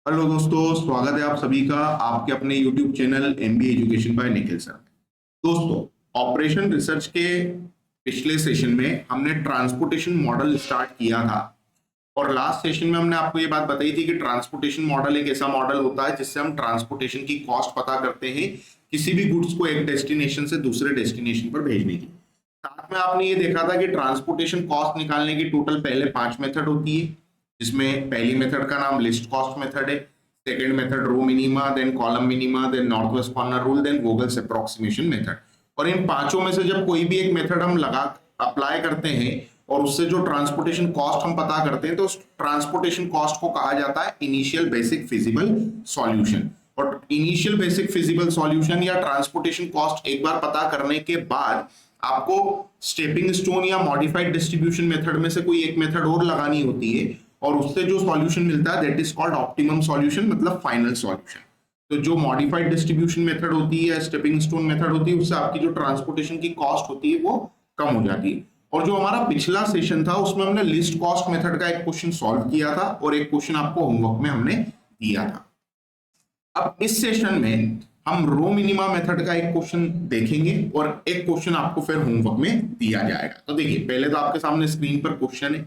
Hello दोस्तों, स्वागत है आप सभी का आपके अपने YouTube channel MBA education by Nikhil sir. दोस्तों, ऑपरेशन रिसर्च के पिछले सेशन में हमने ट्रांसपोर्टेशन मॉडल स्टार्ट किया था और लास्ट सेशन में हमने आपको ये बात बताई थी कि ट्रांसपोर्टेशन मॉडल एक ऐसा मॉडल होता है जिससे हम ट्रांसपोर्टेशन की कॉस्ट पता करते हैं किसी भी गुड्स को एक डेस्टिनेशन से दूसरे डेस्टिनेशन पर भेजने की। साथ में आपने ये देखा था कि ट्रांसपोर्टेशन कॉस्ट निकालने की टोटल पहले 5 मेथड होती है, जिसमें पहली मेथड का नाम लिस्ट कॉस्ट मेथड है, second method row minima, then column minima, then north west corner rule, then Vogel's approximation method. और इन पांचों में से जब कोई भी एक मेथड हम लगा अप्लाई करते हैं और उससे जो ट्रांसपोर्टेशन कॉस्ट हम पता करते हैं तो उस ट्रांसपोर्टेशन कॉस्ट को कहा जाता है इनिशियल बेसिक फिजिबल सॉल्यूशन। और इनिशियल बेसिक फिजिबल सॉल्यूशन या ट्रांसपोर्टेशन कॉस्ट एक बार पता करने के बाद आपको स्टेपिंग स्टोन या मॉडिफाइड डिस्ट्रीब्यूशन मेथड में से कोई एक मेथड और लगानी होती है और उससे जो सॉल्यूशन मिलता है that is called optimum solution, मतलब फाइनल सॉल्यूशन। तो जो मॉडिफाइड डिस्ट्रीब्यूशन मेथड होती है या स्टेपिंग स्टोन मेथड होती है उससे आपकी जो ट्रांसपोर्टेशन की कॉस्ट होती है वो कम हो जाती है। और जो हमारा पिछला सेशन था उसमें हमने लिस्ट कॉस्ट मेथड का एक क्वेश्चन सॉल्व किया था और एक क्वेश्चन आपको होमवर्क में हमने दिया था। अब इस सेशन में हम रो मिनिमा मेथड का एक क्वेश्चन देखेंगे और एक क्वेश्चन आपको फिर होमवर्क में दिया जाएगा। तो देखिए, पहले तो आपके सामने स्क्रीन पर क्वेश्चन है।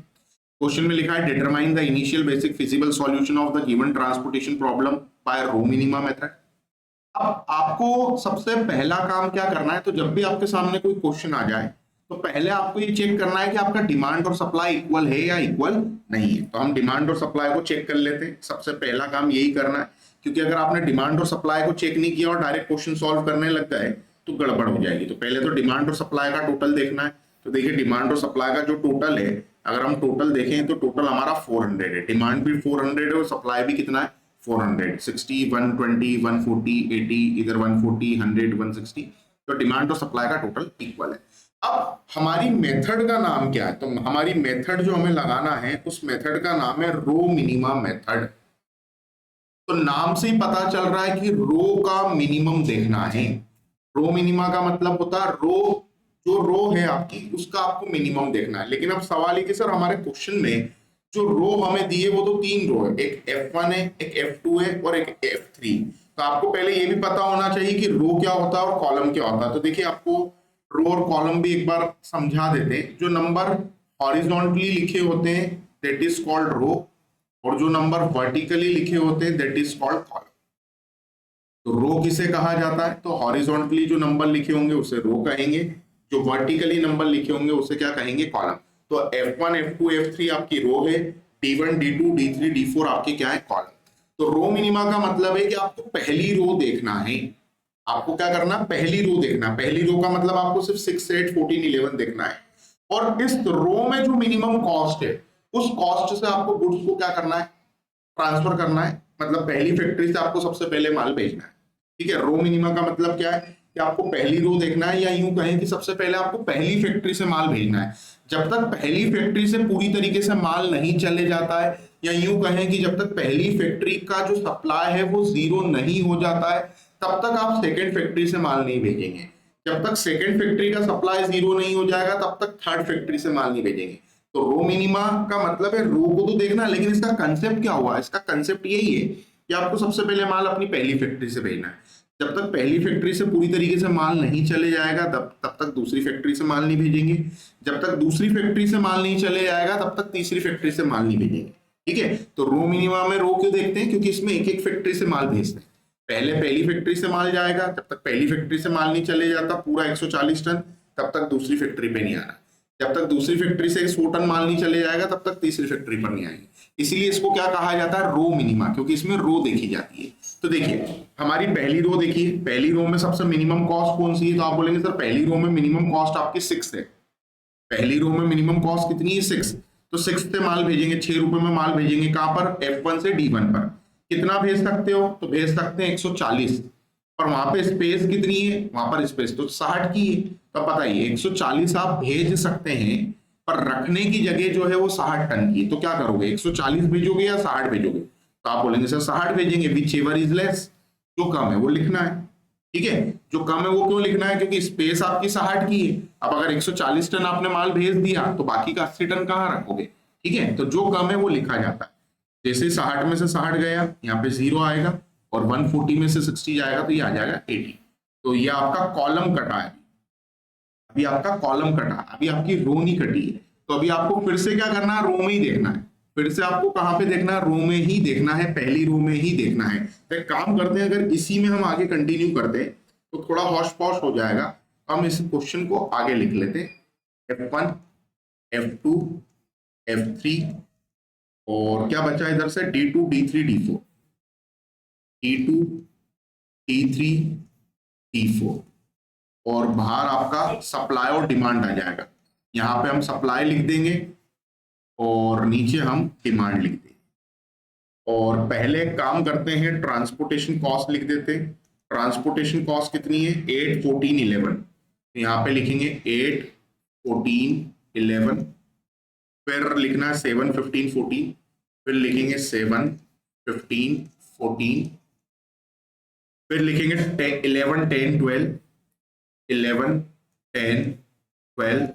क्वेश्चन में लिखा है determine the initial basic feasible solution of the given transportation problem by row minima method. अब आपको सबसे पहला काम क्या करना है, तो जब भी आपके सामने कोई क्वेश्चन आ जाए तो पहले आपको ये चेक करना है कि आपका डिमांड और सप्लाई इक्वल है या इक्वल नहीं है। तो हम डिमांड और सप्लाई को चेक कर लेते हैं। सबसे पहला काम यही करना है, क्योंकि अगर आपने डिमांड और सप्लाई को चेक नहीं किया और डायरेक्ट क्वेश्चन सॉल्व करने लग गए तो गड़बड़ हो जाएगी। तो पहले तो डिमांड और सप्लाई का टोटल देखना है। तो देखिए, डिमांड और सप्लाई का जो टोटल है, अगर हम टोटल देखें तो टोटल हमारा 400 है। डिमांड भी 400 है और सप्लाई भी कितना है, 400, 60, 120, 140, 80, इधर 140, 100, 160। तो डिमांड और सप्लाई का टोटल इक्वल है। अब हमारी मेथड का नाम क्या है, तो हमारी मेथड जो हमें लगाना है उस मेथड का नाम है रो मिनिमा मेथड। तो नाम से ही पता चल रहा है कि रो का मिनिमम देखना है। रो मिनिमा का मतलब होता है रो, जो रो है आपकी उसका आपको मिनिमम देखना है। लेकिन अब सवाल है कि सर हमारे क्वेश्चन में जो रो हमें दी है वो तो 3 रो है, एक F1 है, एक F2 है और एक F3। तो आपको पहले ये भी पता होना चाहिए कि रो क्या होता है और कॉलम क्या होता है। तो देखिए, आपको रो और कॉलम भी एक बार समझा देते हैं। जो नंबर हॉरिजॉन्टली लिखे होते हैं दैट इज कॉल्ड रो, और जो नंबर वर्टिकली लिखे होते हैं दैट इज कॉल्ड कॉलम। तो रो किसे कहा जाता है, तो हॉरिजॉन्टली जो नंबर लिखे होंगे उसे रो कहेंगे, जो वर्टिकली नंबर लिखे होंगे उसे क्या कहेंगे, कॉलम। तो F1, F2, F3 आपकी रो है, D1, D2, D3, D4 आपके क्या है, कॉलम। तो रो मिनिमा का मतलब है कि आपको पहली रो देखना है। आपको क्या करना, पहली रो देखना। पहली रो का मतलब आपको सिर्फ 6, 8, 14, 11 देखना है। और इस रो में जो मिनिमम कॉस्ट है उस कॉस्ट से आपको गुड्स को क्या करना है, ट्रांसफर करना है। मतलब पहली फैक्ट्री से आपको सबसे पहले माल भेजना है। ठीक है, रो मिनिमा का मतलब क्या है कि आपको पहली रो देखना है, या यूं कहें कि सबसे पहले आपको पहली फैक्ट्री से माल भेजना है। जब तक पहली फैक्ट्री से पूरी तरीके से माल नहीं चले जाता है, या यूं कहें कि जब तक पहली फैक्ट्री का जो सप्लाई है वो जीरो नहीं हो जाता है, तब तक आप सेकेंड फैक्ट्री से माल नहीं भेजेंगे। जब तक सेकेंड फैक्ट्री का सप्लाई जीरो नहीं हो जाएगा तब तक थर्ड फैक्ट्री से माल नहीं भेजेंगे। तो रो मिनिमा का मतलब है रो को तो देखना है, लेकिन इसका कंसेप्ट क्या हुआ, इसका कंसेप्ट यही है कि आपको सबसे पहले माल अपनी पहली फैक्ट्री से भेजना है। जब तक पहली फैक्ट्री से पूरी तरीके से माल नहीं चले जाएगा तब तक दूसरी फैक्ट्री से माल नहीं भेजेंगे। जब तक दूसरी फैक्ट्री से माल नहीं चले जाएगा तब तक तीसरी फैक्ट्री से माल नहीं भेजेंगे। ठीक है, तो रो मिनिमा में रो क्यों देखते हैं, क्योंकि इसमें एक एक फैक्ट्री से माल भेजते हैं। पहले पहली फैक्ट्री से माल जाएगा, जब तक पहली फैक्ट्री से माल नहीं चले जाता पूरा 140 टन तब तक दूसरी फैक्ट्री पे नहीं आना। जब तक दूसरी फैक्ट्री से 100 टन माल नहीं चले जाएगा तब तक तीसरी फैक्ट्री पर नहीं आएंगे। इसीलिए इसको क्या कहा जाता है, रो मिनिमा, क्योंकि इसमें रो देखी जाती है। तो देखिए, हमारी पहली रो देखिए, पहली रो में सबसे मिनिमम कॉस्ट कौन सी है, तो आप बोलेंगे सर पहली रो में मिनिमम कॉस्ट आपकी 6 है। पहली रो में मिनिमम कॉस्ट कितनी है, 6। तो 6 से माल भेजेंगे, 6 रुपए में माल भेजेंगे। कहां पर, F1 से D1 पर। कितना भेज सकते हो, तो भेज सकते हैं 140। पर वहां पे स्पेस कितनी है, वहां पर स्पेस तो 60 की है। तो बताइए 140 आप भेज सकते हैं पर रखने की जगह जो है वो 60 टन की। तो क्या करोगे, 140 भेजोगे या 60 भेजोगे, तो आप बोलेंगे सर 60 भेजेंगे, विच एवर इज लेस, जो कम है वो लिखना है। ठीक है, जो कम है वो क्यों लिखना है, क्योंकि स्पेस आपकी 60 की है। अब अगर 140 टन आपने माल भेज दिया तो बाकी का 80 टन कहाँ रखोगे। ठीक है, तो जो कम है वो लिखा जाता है। जैसे 60 में से 60 गया, यहाँ पे 0 आएगा, और 140 में से 60 जाएगा तो ये आ जाएगा 80। तो ये आपका कॉलम कटा है, अभी आपका कॉलम कटा, अभी आपकी रो नहीं कटी है। तो अभी आपको फिर से क्या करना है, रो में ही देखना है। फिर से आपको कहां पे देखना है, रो में ही देखना है, पहली रो में ही देखना है। तो एक काम करते हैं, अगर इसी में हम आगे कंटिन्यू करते हैं तो थोड़ा हौश पौश हो जाएगा। हम इस क्वेश्चन को आगे लिख लेते हैं, F1, F2, F3, और क्या बचा इधर से, D2, D3, D4, D2, D3, D4, और बाहर आपका सप्लाई और डिमांड आ जाएगा। यहां पे हम सप्लाई लिख देंगे और नीचे हम डिमांड लिख देंगे। और पहले काम करते हैं, ट्रांसपोर्टेशन कॉस्ट लिख देते हैं। ट्रांसपोर्टेशन कॉस्ट कितनी है, 8, 14, 11। यहाँ पे लिखेंगे 8, 14, 11, फिर लिखना है 7, 15, 14, फिर लिखेंगे 7, 15, 14, फिर लिखेंगे 11, 10, 12, 11, 10, 12,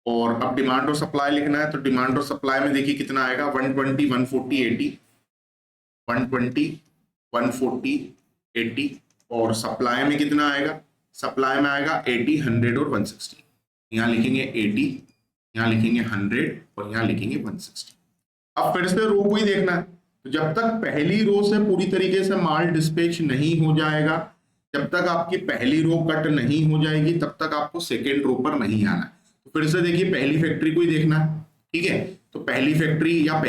और अब डिमांड और सप्लाई लिखना है। तो डिमांड और सप्लाई में देखिए कितना आएगा, 120, 140, 80, 120, 140, 80, और सप्लाई में कितना आएगा, सप्लाई में आएगा 80, 100 और 160। यहाँ लिखेंगे 80, यहाँ लिखेंगे 100, और यहाँ लिखेंगे 160। अब फिर से रो को ही देखना है। तो जब तक पहली रो से पूरी तरीके से माल डिस्पैच नहीं हो जाएगा, जब तक आपकी पहली रो कट नहीं हो जाएगी, तब तक आपको सेकेंड रो पर नहीं आना। तो फिर से देखिए, पहली फैक्ट्री को ही देखना है, ठीक है। तो पहली फैक्ट्री या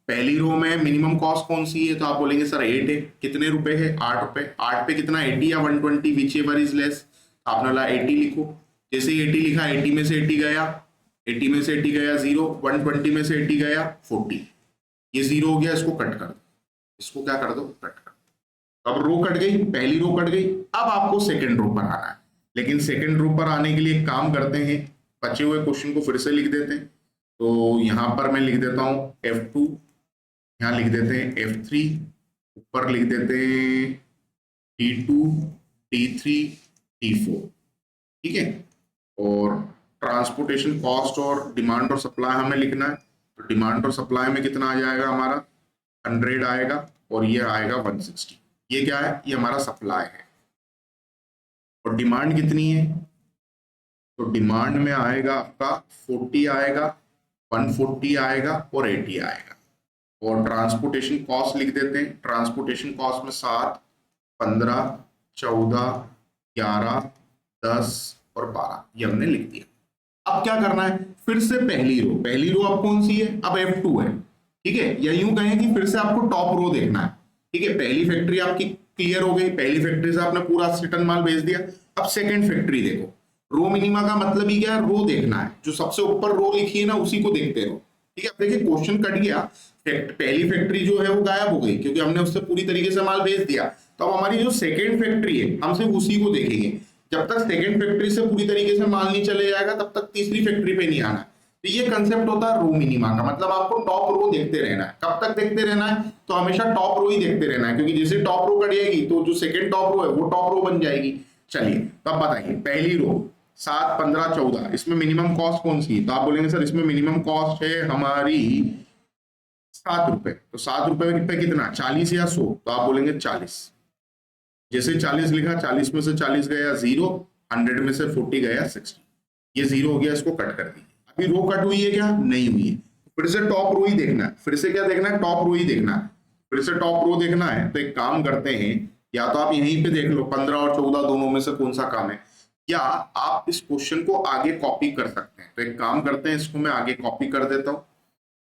पहली रो में मिनिमम कॉस्ट कौन सी है, तो आप बोलेंगे सर 8 है। कितने रुपए है, 8 रुपए। 8 पे कितना, 80 या 120, विच एवर इज लेस। आपने बोला 80 लिखो। जैसे 80 लिखा, 80 में से 80 गया, 80 में से 80 गया 0, 120 में से 80 गया 40, ये 0 हो गया, इसको कट कर दो, इसको क्या कर दो, कट कर दो। अब रो कट गई, पहली रो कट गई। अब आपको सेकंड रो पर आना है, लेकिन सेकंड रो पर आने के लिए काम करते हैं, बचे हुए क्वेश्चन को फिर से लिख देते हैं। तो यहां पर मैं लिख देता हूं F2, यहां लिख देते हैं F3, ऊपर लिख देते हैं D2, D3, D4, ठीक है। और ट्रांसपोर्टेशन कॉस्ट और डिमांड और सप्लाई हमें लिखना है। तो डिमांड और सप्लाई में कितना आ जाएगा हमारा, 100 आएगा, और ये आएगा 160। ये क्या है, ये हमारा सप्लाई है। और डिमांड कितनी है, तो डिमांड में आएगा आपका 40 आएगा, 140 आएगा, और 80 आएगा। और ट्रांसपोर्टेशन कॉस्ट लिख देते हैं। ट्रांसपोर्टेशन कॉस्ट में 7, 15, 14, 11, 10 और 12, ये हमने लिख दिया। अब क्या करना है, फिर से पहली रो अब कौन सी है, अब F2 है, ठीक है। या यूं कहें कि फिर से आपको टॉप रो देखना है, ठीक है। पहली फैक्ट्री आपकी क्लियर हो गई, पहली फैक्ट्री से आपने पूरा रिटर्न माल भेज दिया। अब सेकंड फैक्ट्री देखो। रो मिनिमा का मतलब ही क्या है, रो देखना है, जो सबसे ऊपर रो लिखी है ना, उसी को देखते रहो, ठीक है। अब देखिए क्वेश्चन कट गया, पहली फैक्ट्री जो है वो गायब हो गई, क्योंकि हमने उससे पूरी तरीके से माल भेज दिया। तो अब हमारी जो सेकेंड फैक्ट्री है, हम सिर्फ उसी को देखेंगे। जब तक सेकेंड फैक्ट्री से पूरी तरीके से माल नहीं चले जाएगा, तब तक तीसरी फैक्ट्री पे नहीं आना। तो ये कंसेप्ट होता है रो मिनिमा का, मतलब आपको टॉप रो देखते रहना है। कब तक देखते रहना है, तो हमेशा टॉप रो ही देखते रहना है, क्योंकि जैसे टॉप रो कट जाएगी तो जो सेकेंड टॉप रो है वो टॉप रो बन जाएगी। चलिए, तो अब बताइए, पहली रो 7, 15, 14, इसमें मिनिमम कॉस्ट कौन सी है, तो आप बोलेंगे सर इसमें मिनिमम कॉस्ट है हमारी 7 रुपए। तो 7 रुपए पे कितना, 40 या 100, तो आप बोलेंगे 40। जैसे 40 लिखा, 40 में से 40 गया 0, 100 में से 40 गया 60, ये 0 हो गया, इसको कट कर दिया। अभी रो कट हुई है क्या, नहीं हुई है। फिर से टॉप रो ही देखना है, फिर से क्या देखना है, टॉप रो ही देखना है, फिर से टॉप रो देखना है। तो एक काम करते हैं, या तो आप यहीं पे देख लो 15 और 14 दोनों में से कौन सा काम है, या आप इस क्वेश्चन को आगे कॉपी कर सकते हैं। तो एक काम करते हैं, इसको मैं आगे कॉपी कर देता हूं,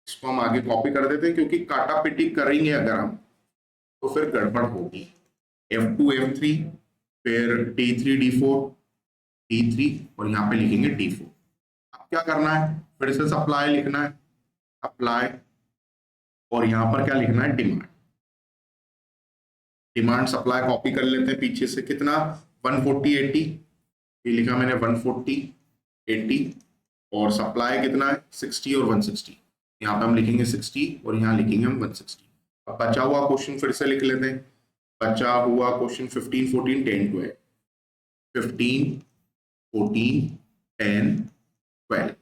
इसको हम आगे कॉपी कर देते हैं, क्योंकि काटा पिटी करेंगे अगर हम तो फिर गड़बड़ होगी। F2, F3, फिर T3, D4, T3, और यहाँ पे लिखेंगे D4। अब क्या करना है, फिर से सप्लाई लिखना है, अप्लाई, और यहाँ पर क्या लिखना है, डिमांड। डिमांड सप्लाई कॉपी कर लेते हैं पीछे से, कितना 140, 80, ये लिखा मैंने 140, 80, और सप्लाई कितना है 60 और 160। यहाँ पे हम लिखेंगे 60 और यहाँ लिखेंगे हम 160। अब बचा हुआ क्वेश्चन फिर से लिख लेते हैं। बचा हुआ क्वेश्चन 15, 14, 10, 12, 15, 14, 10, 12।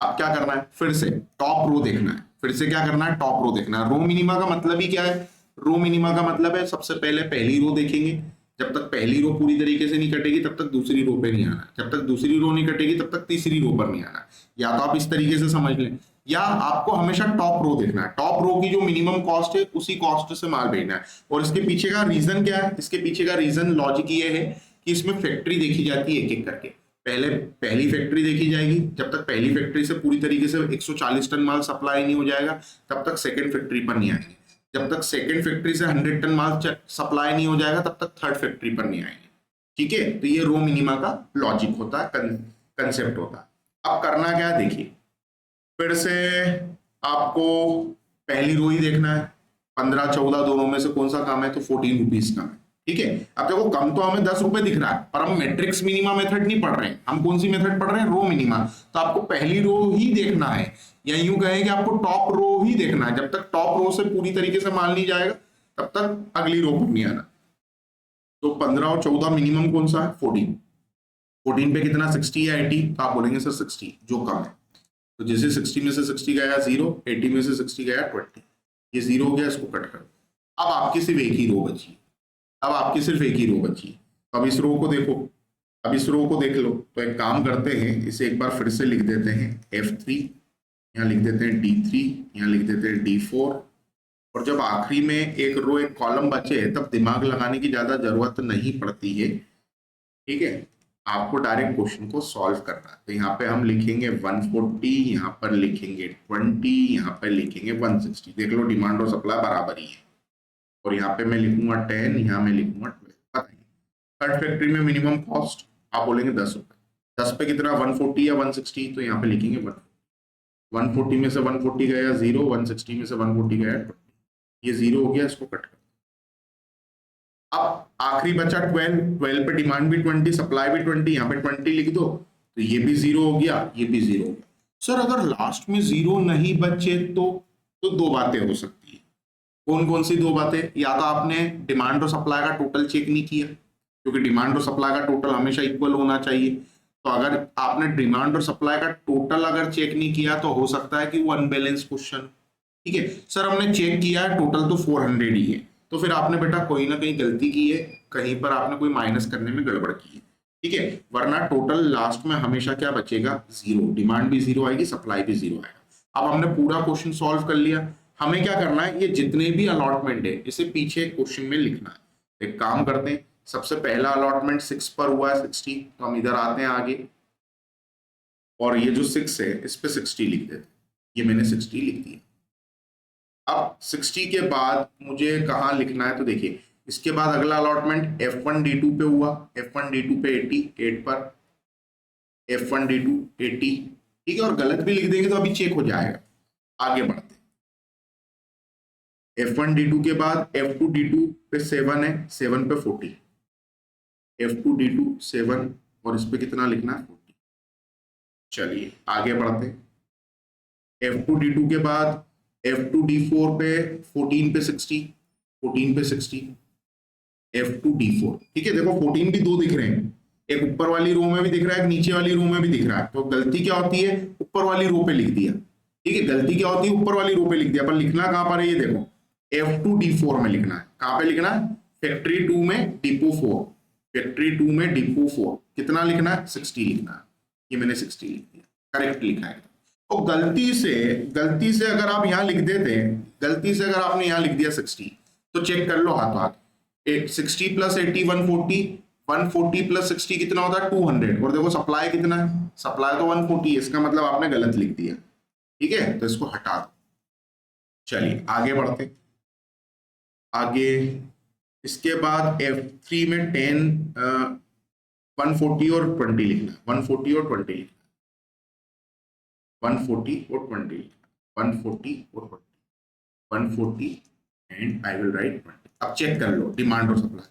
अब क्या करना है, फिर से टॉप रो देखना है। फिर से क्या करना है, टॉप रो देखना है। रो मिनिमा का मतलब ही क्या है, रो मिनिमा का मतलब है सबसे पहले पहली रो देखेंगे, जब तक पहली रो पूरी तरीके से नहीं कटेगी तब तक दूसरी रो पे नहीं आना, जब तक दूसरी रो नहीं कटेगी तब तक तीसरी रो पर नहीं आना। या तो आप इस तरीके से समझ लें, या आपको हमेशा टॉप रो देखना है, टॉप रो की जो मिनिमम कॉस्ट है उसी कॉस्ट से माल भेजना है। और इसके पीछे का रीजन क्या है, इसके पीछे का रीजन लॉजिक ये है कि इसमें फैक्ट्री देखी जाती है एक एक करके। पहले पहली फैक्ट्री देखी जाएगी, जब तक पहली फैक्ट्री से पूरी तरीके से 140 टन माल सप्लाई नहीं हो जाएगा तब तक सेकंड फैक्ट्री पर नहीं आएंगे, जब तक सेकंड फैक्ट्री से 100 टन माल सप्लाई नहीं हो जाएगा तब तक थर्ड फैक्ट्री पर नहीं आएंगे। ठीक है, तो ये रो मिनिमा का लॉजिक होता है, कंसेप्ट होता है। अब करना क्या है देखिए, फिर से आपको पहली रो ही देखना है, 15-14 दोनों में से कौन सा काम है, तो 14 रुपीज का है। ठीक है, अब देखो कम तो हमें 10 रुपए दिख रहा है, पर हम मैट्रिक्स मिनिमा मेथड नहीं पढ़ रहे हैं, हम कौन सी मेथड पढ़ रहे हैं, रो मिनिमा। तो आपको पहली रो ही देखना है, या यूं कहें कि आपको टॉप रो ही देखना है। जब तक टॉप रो से पूरी तरीके से माल नहीं जाएगा तब तक अगली रो पर नहीं आना। तो 15 और 14 मिनिमम कौन सा है, 14। 14 पे कितना, 60 या 80, तो आप बोलेंगे सर 60 जो कम है। तो जैसे 60 में से 60 गया 0, 80 में से 60 गया 20, ये 0 हो गया, इसको कट कर। अब आपकी सिर्फ एक ही रो बची, अब आपकी सिर्फ एक ही रो बची। अब इस रो को देखो, अब इस रो को देख लो। तो एक काम करते हैं, इसे एक बार फिर से लिख देते हैं F3, यहाँ लिख देते हैं D3, यहाँ लिख देते हैं D4। और जब आखिरी में एक रो एक कॉलम बचे तब दिमाग लगाने की ज्यादा जरूरत नहीं पड़ती है। ठीक है, आपको डायरेक्ट क्वेश्चन को सॉल्व करना है। तो यहाँ पे हम लिखेंगे 140, यहाँ पर लिखेंगे 20, यहाँ पर लिखेंगे 160। देख लो डिमांड और सप्लाई बराबर ही है। और यहाँ पे मैं लिखूंगा 10, यहाँ मैं लिखूंगा 12। थर्ड फैक्ट्री में मिनिमम कॉस्ट आप बोलेंगे 10 रुपए। 10 पे कितना, 140 या 160, तो यहाँ पे लिखेंगे 140 में से 140 गया 0, 160 में से 140 गया 20, ये 0 हो गया, इसको कट कर। अब आखिरी बचा 12, 12 पे डिमांड भी 20, सप्लाई भी 20, यहाँ पे 20 लिख दो, तो ये भी 0 हो गया, ये भी 0 हो गया। सर अगर लास्ट में 0 नहीं बचे तो दो बातें हो सकती है। कौन कौन सी दो बातें, या तो आपने डिमांड और सप्लाई का टोटल चेक नहीं किया, क्योंकि डिमांड और सप्लाई का टोटल हमेशा इक्वल होना चाहिए। तो अगर आपने डिमांड और सप्लाई का टोटल अगर चेक नहीं किया तो हो सकता है कि वो अनबैलेंस क्वेश्चन। ठीक है सर, हमने चेक किया है टोटल तो 400 ही है, तो फिर आपने बेटा कोई ना कहीं गलती की है, कहीं पर आपने कोई माइनस करने में गड़बड़ की है। ठीक है, वरना टोटल लास्ट में हमेशा क्या बचेगा, 0। डिमांड भी 0 आएगी, सप्लाई भी 0 आएगा। अब हमने पूरा क्वेश्चन सॉल्व कर लिया। हमें क्या करना है, ये जितने भी अलॉटमेंट है इसे पीछे क्वेश्चन में लिखना है। एक काम करते हैं, सबसे पहला अलॉटमेंट 6 पर हुआ है 60, तो हम इधर आते हैं आगे, और ये जो 6 है इस पे 60 लिख देते हैं। ये मैंने 60 लिख दिया। अब 60 के बाद मुझे कहाँ लिखना है, तो देखिए इसके बाद अगला अलॉटमेंट F1D2 पे हुआ, F1D2 पे 80, 8 पर F1D2 80। ठीक है, और गलत भी लिख देंगे तो अभी चेक हो जाएगा। आगे बढ़ते हैं, F1D2 के बाद F2D2 पे 7 है, 7 पे 40, F2D2 7, और इस पे कितना लिखना है, 40। चलिए आगे बढ़ते हैं, F2D2 के बाद F2D4 पे 14 पे 60, 14 पे 60, F2D4। ठीक है, देखो 14 भी दो दिख रहे हैं, एक ऊपर वाली रो में भी दिख रहा है, एक नीचे वाली रो में भी दिख रहा है। तो गलती क्या होती है, ऊपर वाली रो पे लिख दिया। ठीक है, गलती क्या होती है, ऊपर वाली रो पे लिख दिया, पर लिखना कहां पर है, ये देखो F2D4 में लिखना है। कहां पे लिखना है, फैक्ट्री 2 में डिपो 4, फैक्ट्री 2 में डिपो 4 कितना लिखना है, 60 लिखना है। ये मैंने 60 लिख दिया, करेक्ट लिखा है। और गलती से अगर आप यहां लिख देते, गलती से अगर आपने यहां लिख दिया 60, तो चेक कर लो हाथों हाथ, 60 प्लस 80 140, 140 प्लस 60 कितना होता है, 200। और देखो सप्लाई कितना है, सप्लाई तो 140 है, इसका मतलब आपने गलत लिख दिया। ठीक है, तो इसको हटा दो। चलिए आगे बढ़ते, आगे इसके बाद F3 में 10 140 और 20 लिखना, 140 और 20 लिखना, 140 और 20, 140 और 20, 140 एंड आई विल राइट 20। अब चेक कर लो डिमांड और सप्लाई,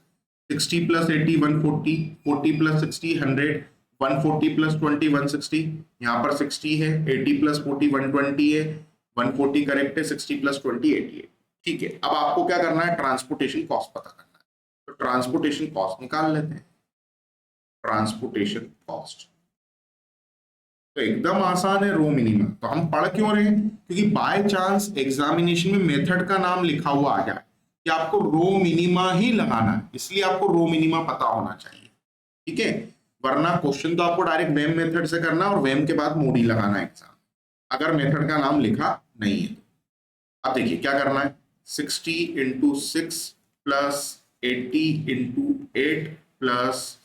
60 प्लस 80 140, 40 प्लस 60 100, 140 प्लस 20 160, यहाँ पर 60 है, 80 प्लस 40 120 है, 140 करेक्ट है, 60 प्लस 20 88। ठीक है, अब आपको क्या करना है, ट्रांसपोर्टेशन कॉस्ट पता करना है। तो ट्रांसपोर्टेशन कॉस्ट निकाल लेते हैं, ट्रांसपोर्टेशन कॉस्ट। तो एकदम आसान है रो मिनिमा। तो हम पढ़ क्यों रहे हैं? क्योंकि बाय चांस एग्जामिनेशन में मेथड का नाम लिखा हुआ आ जाए कि आपको रो मिनिमा ही लगाना है, इसलिए आपको रो मिनिमा पता होना चाहिए, ठीक है। वरना क्वेश्चन तो आपको डायरेक्ट वेम मेथड से करना और वेम के बाद मोडी लगाना है एग्जाम, अगर मेथड का नाम लिखा नहीं है तो। अब देखिए क्या करना है, 60 into 6 plus 80 into 8 plus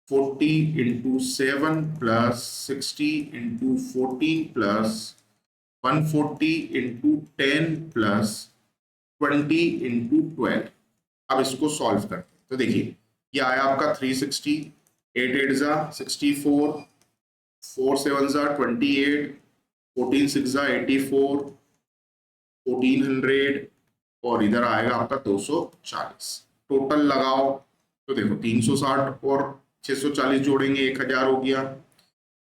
40 into 7 plus 60 into 14 plus 140 into 10 plus 20 into 12। अब इसको सॉल्व करते हैं। तो देखिए ये आया आपका 360, 8 8 जा 64, 4 7 जा 28, 14 6 जा 84, 1400 और इधर आएगा आपका 240। टोटल लगाओ तो देखो 360 और 640 जोड़ेंगे 1000 हो गया,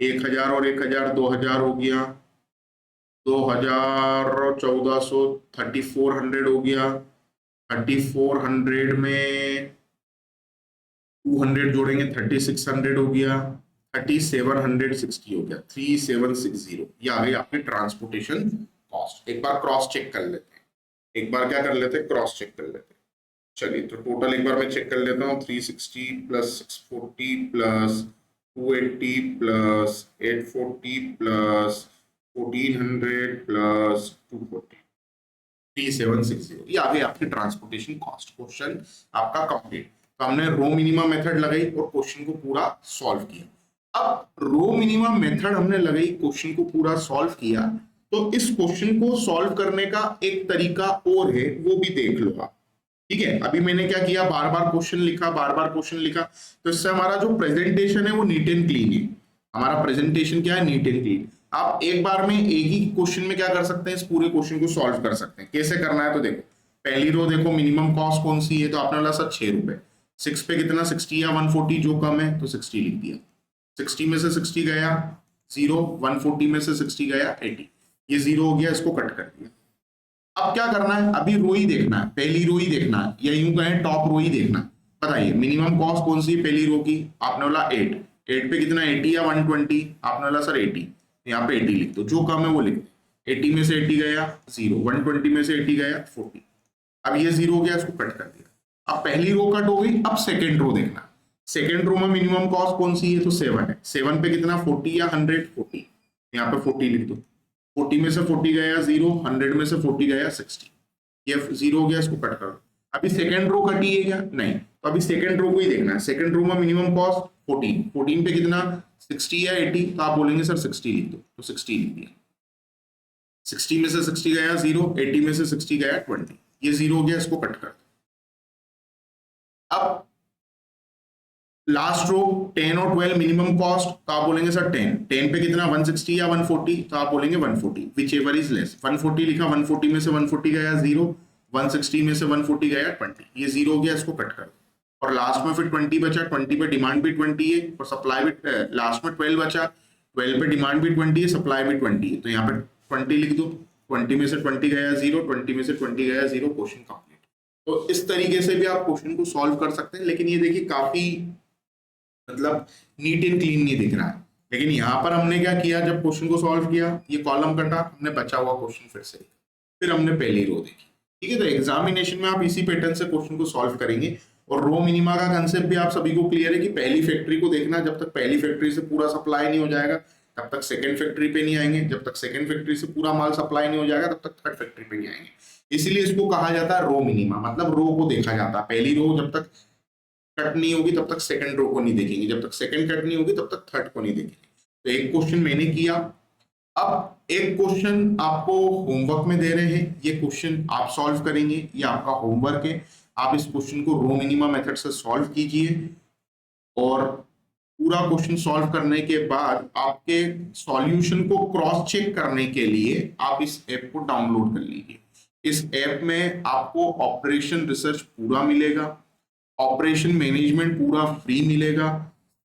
1000 और 1000 2000 हो गया, 2000 और 1400 3400 हो गया, 3400 में 200 जोड़ेंगे 3600 हो गया, 3760 हो गया, 3760। ये आ गई आपकी ट्रांसपोर्टेशन कॉस्ट। एक बार क्रॉस चेक कर लेते हैं, एक बार क्या कर लेते हैं, क्रॉस चेक कर लेते हैं। चलिए तो टोटल एक बार मैं चेक कर लेता हूँ, 360 plus 640 plus 280 plus 840 plus 1400 plus 240, 3760। ये आ गई आपकी ट्रांसपोर्टेशन कॉस्ट। क्वेश्चन आपका कंप्लीट। तो हमने रो मिनिमम मेथड लगाई और क्वेश्चन को पूरा सॉल्व किया। अब रो मिनिमम मेथड हमने लगाई, क्वेश्चन को पूरा सॉल्व किया, तो इस क्वेश्चन को सॉल्व करने का एक तरीका और है, वो भी देख लो आप, ठीक है। अभी मैंने क्या किया, बार बार क्वेश्चन लिखा, बार बार क्वेश्चन लिखा, तो इससे हमारा जो प्रेजेंटेशन है वो नीट एंड क्लीन है। हमारा प्रेजेंटेशन क्या है, नीट एंड क्लीन। आप एक बार में एक ही क्वेश्चन में क्या कर सकते हैं, इस पूरे क्वेश्चन को सॉल्व कर सकते हैं। कैसे करना है, तो देखो पहली रो देखो, मिनिमम कॉस्ट कौन सी है, तो आपने बोला सर 6 रुपए, 6 पे कितना 60 या 140 जो कम है, तो 60 लिख दिया। 60 में से 60 गया 0, 140 में से 60 गया 80, ये 0 हो गया, इसको कट कर दिया। अब क्या करना है, अभी रो ही देखना है, पहली रो ही देखना है, या यूं कहें टॉप रो ही देखना है। बताइए मिनिमम कॉस्ट कौन सी पहली रो की, आपने बोला 8, 8 पे कितना 80 या 120, आपने बोला सर 80, यहाँ पे 80 लिख दो, जो कम है वो लिख दो। 80 में से 80 गया 0, 120 में से 80 गया 40। अब ये 0 हो गया, इसको कट कर दिया। अब पहली रो कट हो गई, अब सेकेंड रो देखना। सेकेंड रो में मिनिमम कॉस्ट कौन सी है, तो 7 है। 7 पे कितना 40 या 100, 40, यहाँ पे 40 लिख दो। 40 में से 40 गया 0, 100 में से 40 गया 60, ये 0 हो गया, इसको कट कर दो। अभी सेकेंड रो कटी है क्या, नहीं, तो अभी सेकेंड रो को ही देखना है। सेकेंड रो में मिनिमम कॉस्ट 14, 14 पे कितना 60 या 80, तो आप बोलेंगे सर 60 लिख दो, तो 60 लिख दिया। 60 में से 60 गया 0, 80 में से 60 गया 20, ये 0 हो गया, इसको कट कर दो। अब लास्ट रो 10 और 12 मिनिमम कॉस्ट, तो आप बोलेंगे सर 10 पे कितना 160 या 140, तो आप बोलेंगे 140, विच एवर इज लेस। 140 लिखा, 140 में से 140 गया 0, 160 में से 140 गया 20, ये 0 हो गया, इसको कट कर दो। और लास्ट में फिर 20 बचा, 20 पे डिमांड भी 20 है और सप्लाई भी, लास्ट में 12 बचा, 12 पे डिमांड भी 20 है, सप्लाई भी 20 है, तो यहाँ पे 20 लिख दो। 20 में से 20 गया 0, 20 में से 20 गया 0, क्वेश्चन कंप्लीट। तो इस तरीके से भी आप क्वेश्चन को सॉल्व कर सकते हैं, लेकिन ये देखिए काफी मतलब नीट एंड क्लीन नहीं दिख रहा है। लेकिन यहाँ पर हमने क्या किया, जब क्वेश्चन को सॉल्व किया, ये कॉलम कटा, हमने बचा हुआ क्वेश्चन फिर से, फिर हमने पहली रो देखी, ठीक है। तो एग्जामिनेशन में आप इसी पैटर्न से क्वेश्चन को सॉल्व करेंगे। और रो मिनिमा का कंसेप्ट भी आप सभी को क्लियर है कि पहली फैक्ट्री को देखना, जब तक पहली फैक्ट्री से पूरा सप्लाई नहीं हो जाएगा तब तक सेकंड फैक्ट्री पे नहीं आएंगे, जब तक सेकंड फैक्ट्री से पूरा माल सप्लाई नहीं हो जाएगा तब तक थर्ड फैक्ट्री पे नहीं आएंगे। इसीलिए इसको कहा जाता है रो मिनिमा, मतलब रो को देखा जाता है। पहली रो जब तक कट नहीं होगी तब तक सेकंड रो को नहीं देखेंगे, जब तक सेकंड कट नहीं होगी तब तक थर्ड को नहीं देखेंगे। तो एक क्वेश्चन मैंने किया, अब एक क्वेश्चन आपको होमवर्क में दे रहे हैं, ये क्वेश्चन आप सॉल्व करेंगे, ये आपका होमवर्क है। आप इस क्वेश्चन को रो मिनिमा मेथड से सॉल्व कीजिए और पूरा क्वेश्चन सॉल्व करने के बाद आपके सॉल्यूशन को क्रॉस चेक करने के लिए आप इस ऐप को डाउनलोड कर लीजिए। इस ऐप में आपको ऑपरेशन रिसर्च पूरा मिलेगा, ऑपरेशन मैनेजमेंट पूरा फ्री मिलेगा,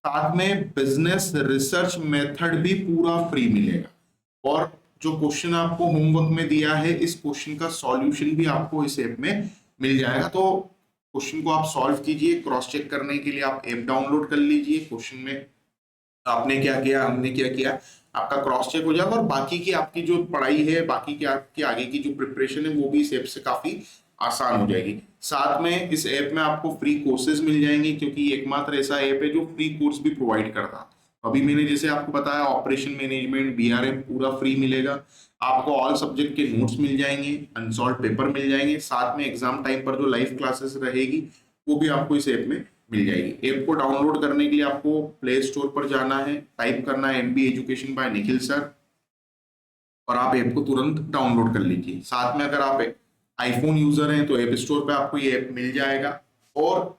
साथ में बिजनेस रिसर्च मेथड भी पूरा फ्री मिलेगा। और जो क्वेश्चन आपको होमवर्क में दिया है, इस क्वेश्चन का सॉल्यूशन भी आपको इस ऐप में मिल जाएगा। तो क्वेश्चन को आप सॉल्व कीजिए, क्रॉस चेक करने के लिए आप ऐप डाउनलोड कर लीजिए। क्वेश्चन में आपने क्या किया, हमने क्या किया, आपका क्रॉस चेक हो जाएगा और बाकी की आपकी जो पढ़ाई है, बाकी की आपकी आगे की जो प्रिपरेशन है, वो भी इस ऐप से काफी आसान हो जाएगी। साथ में इस ऐप में आपको फ्री कोर्सेज मिल जाएंगे, क्योंकि ये एकमात्र ऐसा ऐप है जो फ्री कोर्स भी प्रोवाइड करता है। अभी मैंने जैसे आपको बताया, ऑपरेशन मैनेजमेंट बीआरएम पूरा फ्री मिलेगा आपको। ऑल सब्जेक्ट के नोट्स मिल जाएंगे, अनसॉल्व पेपर मिल जाएंगे, साथ में एग्जाम टाइम पर जो लाइव क्लासेस रहेगी वो भी आपको इस ऐप में मिल जाएगी। ऐप को डाउनलोड करने के लिए आपको प्ले स्टोर पर जाना है, टाइप करना है MBA education by Nikhil sir, और आप ऐप को तुरंत डाउनलोड कर लीजिए। साथ में अगर आप आईफोन यूजर हैं तो ऐप स्टोर पे आपको ये ऐप मिल जाएगा, और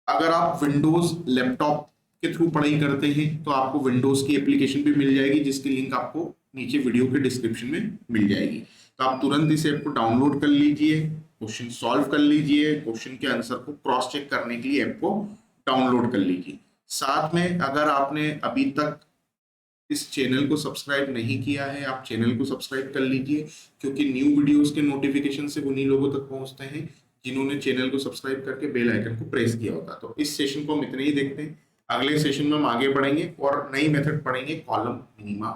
अगर आप विंडोज लैपटॉप के थ्रू पढ़ाई करते हैं तो आपको विंडोज की एप्लीकेशन भी मिल जाएगी, जिसकी लिंक आपको नीचे वीडियो के डिस्क्रिप्शन में मिल जाएगी। तो आप तुरंत इस ऐप को डाउनलोड कर लीजिए, क्वेश्चन सॉल्व कर लीजिए, क्वेश्चन के आंसर को क्रॉस चेक करने के लिए ऐप को डाउनलोड कर लीजिए। साथ में अगर आपने अभी तक इस चैनल को सब्सक्राइब नहीं किया है, आप चैनल को सब्सक्राइब कर लीजिए, क्योंकि न्यू वीडियोस के नोटिफिकेशन से उन्हीं लोगों तक पहुंचते हैं जिन्होंने चैनल को सब्सक्राइब करके बेल आइकन को प्रेस किया होता। तो इस सेशन को हम इतने ही देखते हैं, अगले सेशन में हम आगे बढ़ेंगे और नई मेथड पढ़ेंगे कॉलम मिनिमा